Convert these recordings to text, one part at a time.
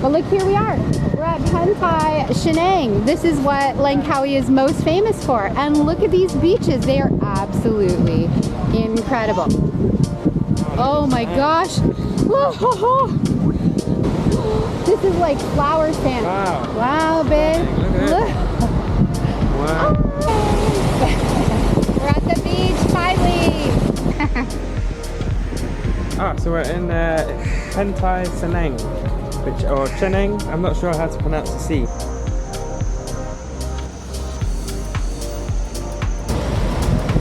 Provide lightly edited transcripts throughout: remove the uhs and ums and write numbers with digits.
But look, here we are. We're at Pantai Cenang. This is what Langkawi is most famous for. And look at these beaches. They are absolutely incredible. Oh my gosh. This is like flower sand. Wow. Wow, babe. Look. Wow. We're at the beach, finally. So we're in Pantai Cenang, or Cenang. I'm not sure how to pronounce the sea.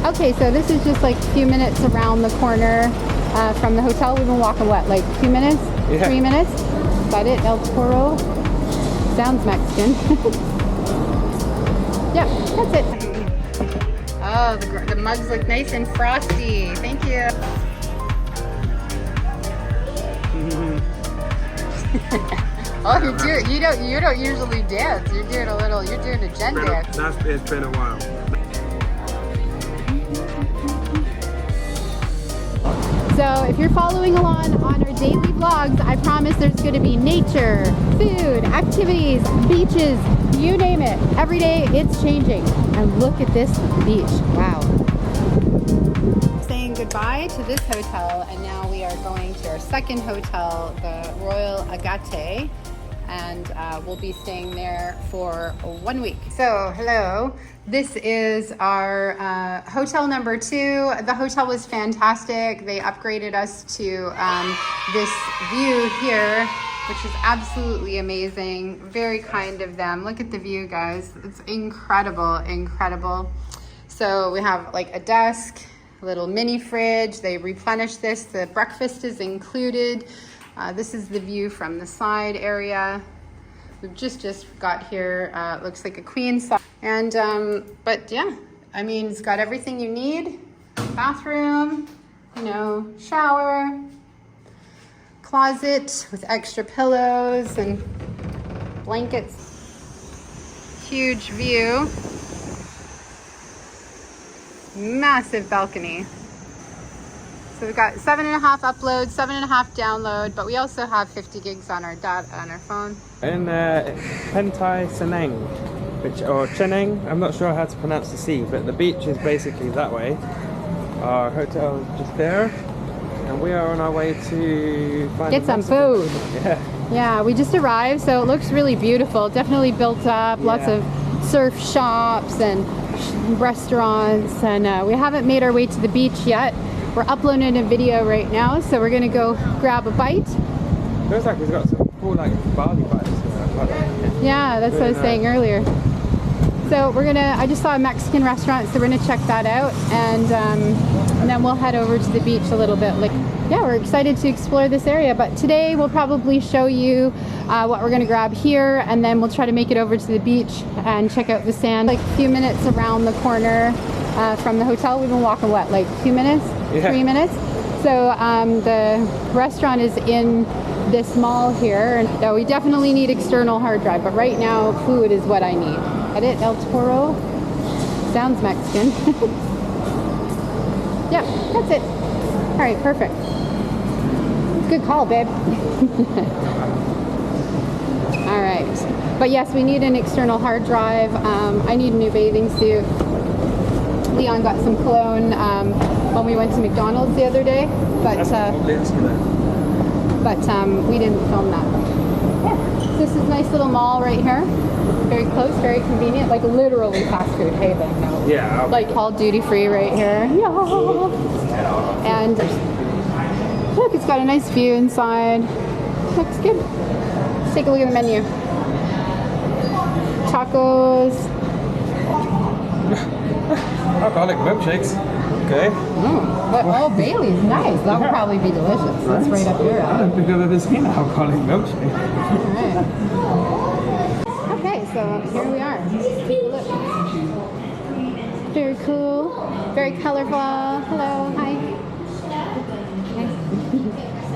Okay, so this is just like a few minutes around the corner from the hotel. We've been walking, what, like 2 minutes? Yeah. 3 minutes? Is that it? El Toro? Sounds Mexican. Yeah, that's it. Oh, the mugs look nice and frosty. Thank you. Oh, you don't usually dance. You're doing a gen dance. It's been a while. So if you're following along on our daily vlogs, I promise there's going to be nature, food, activities, beaches, you name it. Every day it's changing. And look at this beach. Wow. Saying goodbye to this hotel, and now we are going to our second hotel, the Royal Agate, and we'll be staying there for 1 week. So hello, this is our hotel number 2. The hotel was fantastic. They upgraded us to this view here, which is absolutely amazing. Very kind of them. Look at the view, guys. It's incredible, incredible. So we have like a desk, a little mini fridge. They replenished this. The breakfast is included. This is the view from the side area. We've just got here. Looks like a queen size. And but yeah, I mean, it's got everything you need. Bathroom, you know, shower, closet with extra pillows and blankets. Huge view. Massive balcony. So we've got 7.5 upload, 7.5 download, but we also have 50 gigs on our phone. In Pantai Cenang, or Cenang, I'm not sure how to pronounce the sea, but the beach is basically that way. Our hotel is just there, and we are on our way to get some food. Yeah. Yeah, we just arrived, so it looks really beautiful. Definitely built up, lots of surf shops and restaurants, and we haven't made our way to the beach yet. We're uploading a video right now, so we're gonna go grab a bite. Looks like we've got some cool like barley bites. Yeah, that's what I was saying earlier. So I just saw a Mexican restaurant, so we're gonna check that out, and then we'll head over to the beach a little bit. Yeah, we're excited to explore this area, but today we'll probably show you what we're gonna grab here, and then we'll try to make it over to the beach and check out the sand. Like a few minutes around the corner from the hotel. We've been walking, what, like 2 minutes? Yeah. 3 minutes? So the restaurant is in this mall here, and so we definitely need external hard drive, but right now food is what I need. Edit El Toro? Sounds Mexican. Yep, that's it. All right, perfect. Good call, babe. All right, but yes, we need an external hard drive. I need a new bathing suit. Leon got some cologne when we went to McDonald's the other day, but we didn't film that. Yeah, so this is a nice little mall right here. Very close, very convenient, like literally fast food haven. Yeah. Like all duty free right here. Yeah. And look, it's got a nice view inside. Looks good. Let's take a look at the menu. Tacos. Alcoholic milkshakes. Okay. Oh, Bailey's nice. That would probably be delicious. That's right up your alley. I don't think I've ever seen an alcoholic milkshake. All right. Okay, so here we are. Take a look. Very cool. Very colorful. Hello. Hi.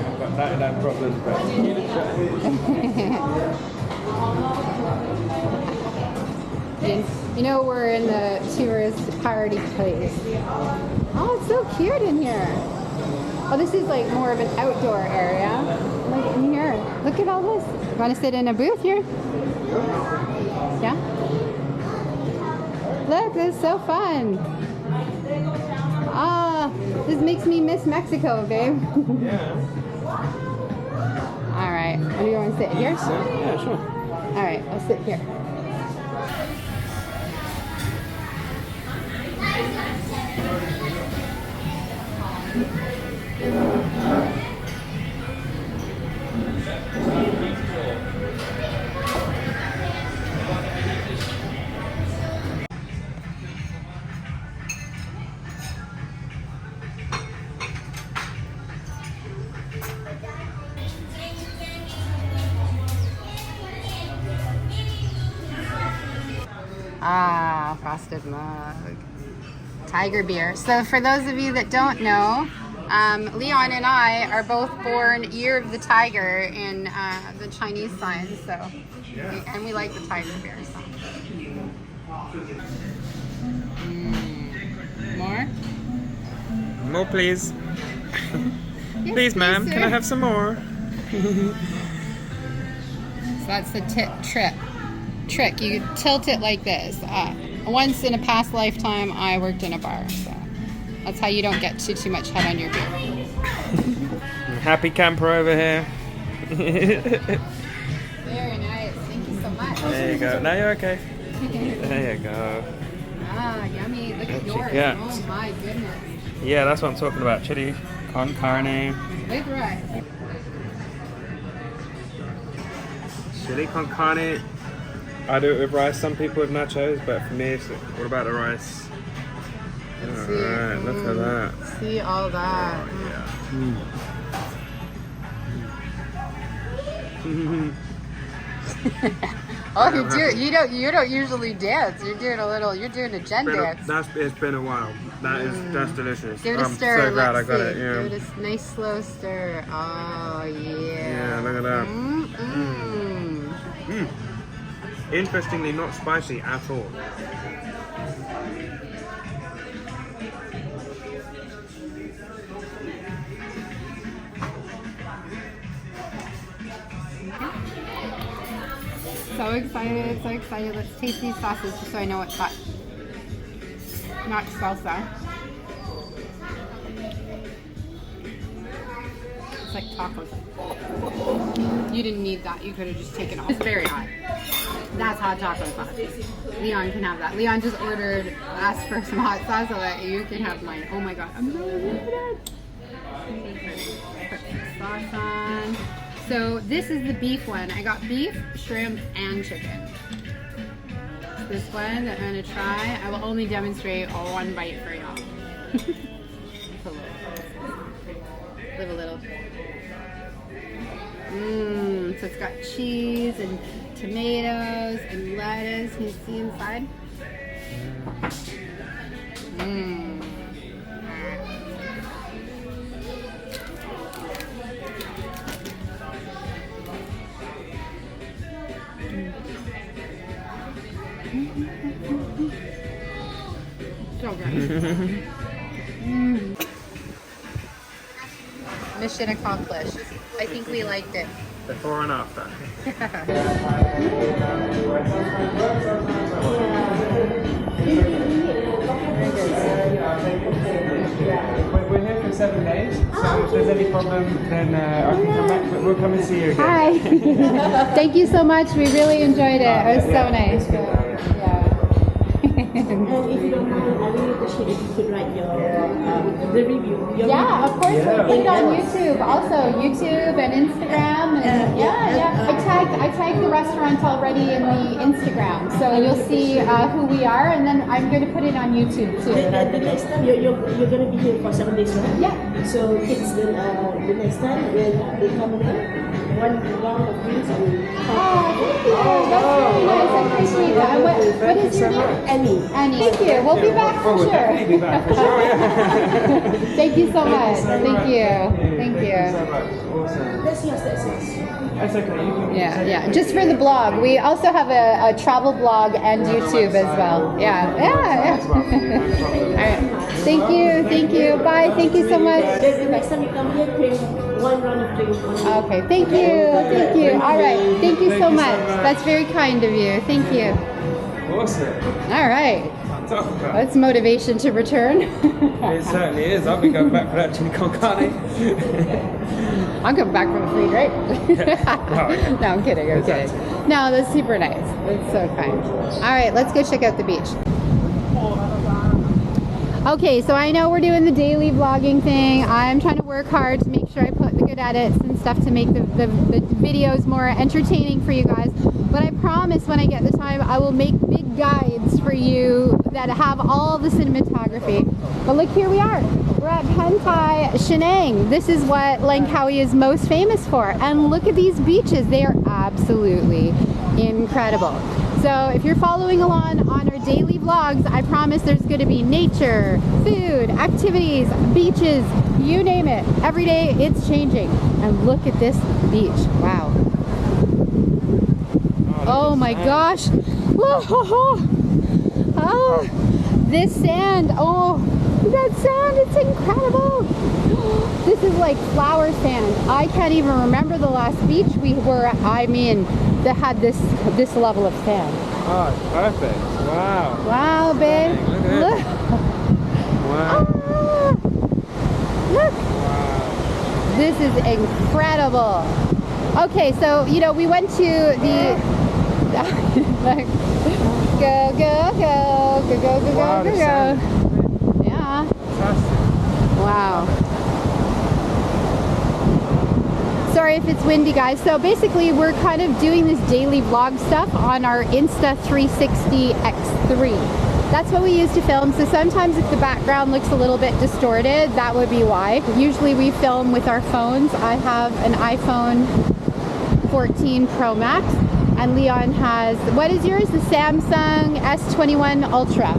I've got 99 problems, but you need to try. You know, we're in the tourist party place. Oh, it's so cute in here. Oh, this is like more of an outdoor area. Like in here. Look at all this. Want to sit in a booth here? Yeah? Look, this is so fun. Ah, this makes me miss Mexico, babe. Yeah. All right. Do you want to sit here? Yeah, sure. All right, I'll sit here. Ah, frosted mug. Tiger beer. So for those of you that don't know, Leon and I are both born Year of the Tiger in the Chinese sign, so and we like the tiger beer. So. More? More, please. Yes, Please, ma'am, sir. can I have some more? So that's the trick. You tilt it like this. Once in a past lifetime, I worked in a bar, so that's how you don't get too much head on your beer. Happy camper over here. Very nice. Thank you so much. There you go. Now you're okay. There you go. Ah, yummy. Look at yours. Yeah. Oh my goodness. Yeah, that's what I'm talking about. Chili con carne. With rice. Chili con carne. I do it with rice. Some people with nachos, but for me, it's all about the rice. Let's see. Alright, look at that. See all that. Oh, yeah. Oh, you don't usually dance. You're doing a gen dance. It's been a while. That's delicious. Give it a I'm stir. so glad Let's I got see. it. Yeah. Give it a nice slow stir. Oh yeah. Yeah, look at that. Interestingly, not spicy at all. So excited, so excited. Let's taste these sauces just so I know what's hot. Not salsa. It's like tacos. You didn't need that. You could have just taken it off. It's very hot. That's hot taco sauce. Leon can have that. Leon just asked for some hot sauce so that you can have mine. Oh my god. I'm so excited. Put some sauce on. So this is the beef one. I got beef, shrimp, and chicken. This one that I'm gonna try. I will only demonstrate one bite for y'all. Live a little. So it's got cheese and tomatoes and lettuce. Can you see inside? So good. Mission accomplished. I think we liked it. Before and after. We're here for 7 days, so if there's any problem, then I can come back, but we'll come and see you again. Hi. Thank you so much. We really enjoyed it. It was so nice. And if you don't mind, I really appreciate if you could write the review. Yeah, of course. We'll put it on YouTube. Also, YouTube and Instagram. And I tagged the restaurant already in the Instagram, so you'll see who we are, and then I'm going to put it on YouTube too. The next time you're going to be here for 7 days, right? Yeah. So kids, the next time when they come here, one round of drinks and Oh, thank you. That's really nice. I appreciate that. What is your name? Annie. Annie. Thank you. We'll be back for We'll sure. definitely be back for sure, yeah. Thank you so much. Thank you. Thank you. Awesome. That's yours. That's okay. You can Yeah. Just for the blog. We also have a travel blog and YouTube as well. Yeah. All right. Thank you. Bye. Thank you so much. The next time you come here, bring one round of drinks only. Okay, thank you, thank you. All right, thank you so much. That's very kind of you. Thank you. Awesome. All right, Talk about it. that's motivation to return. It certainly is. I'll be going back for that chili con carne. I'm coming back for the free drink. Yeah. No, I'm kidding. I'm kidding. No, that's super nice. That's so kind. All right, let's go check out the beach. Okay, so I know we're doing the daily vlogging thing. I'm trying to work hard to make sure I put the good edits and stuff to make the videos more entertaining for you guys. But I promise when I get the time, I will make big guides for you that have all the cinematography. But look, here we are. We're at Pantai, Cenang. This is what Langkawi is most famous for. And look at these beaches. They are absolutely incredible. So if you're following along on our daily vlogs, I promise there's going to be nature, food, activities, beaches, you name it. Every day it's changing. And look at this beach. Wow. Oh my gosh. Oh, this sand. Oh, that sand. It's incredible. This is like flower sand. I can't even remember the last beach we were at. I mean, that had this level of sand. Oh, it's perfect. Wow. Wow, babe. Look at it. Wow. Ah, look. Wow. This is incredible. Okay, so you know we went to the go go go go go go Wow, go the go. sand. Yeah. Fantastic. Wow. Sorry if it's windy, guys. So basically we're kind of doing this daily vlog stuff on our Insta360 X3. That's what we use to film. So sometimes if the background looks a little bit distorted, that would be why. Usually we film with our phones. I have an iPhone 14 Pro Max and Leon has, what is yours? The Samsung S21 Ultra.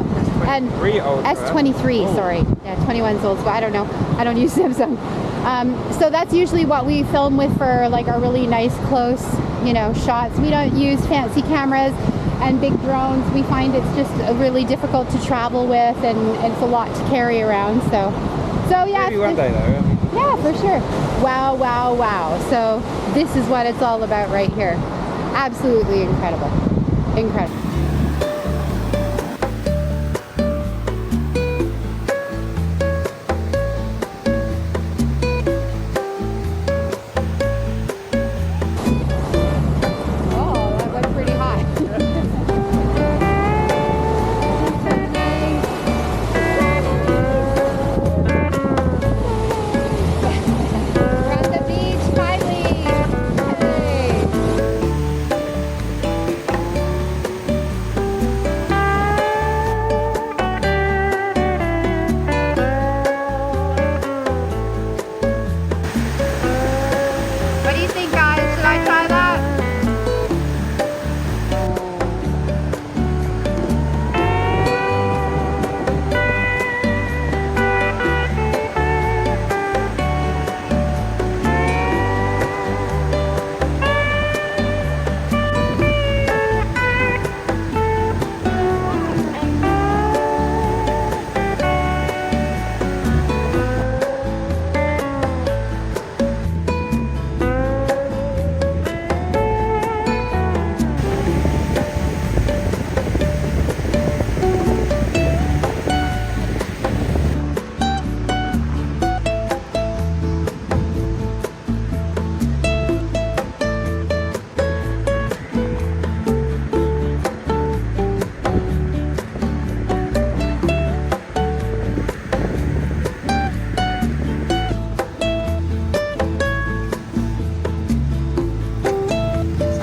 And Ultra. S23, sorry. Yeah, 21's old, but I don't know. I don't use Samsung. So that's usually what we film with for like our really nice close, you know, shots. We don't use fancy cameras and big drones. We find it's just really difficult to travel with and it's a lot to carry around. So yeah. Maybe one day though. Yeah, for sure. Wow, wow, wow. So this is what it's all about right here. Absolutely incredible. Incredible.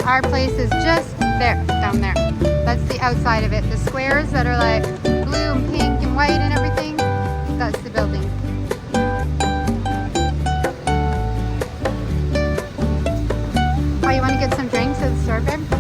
Our place is just there, down there. That's the outside of it. The squares that are like blue and pink and white and everything, that's the building. Oh, you want to get some drinks at the store, babe?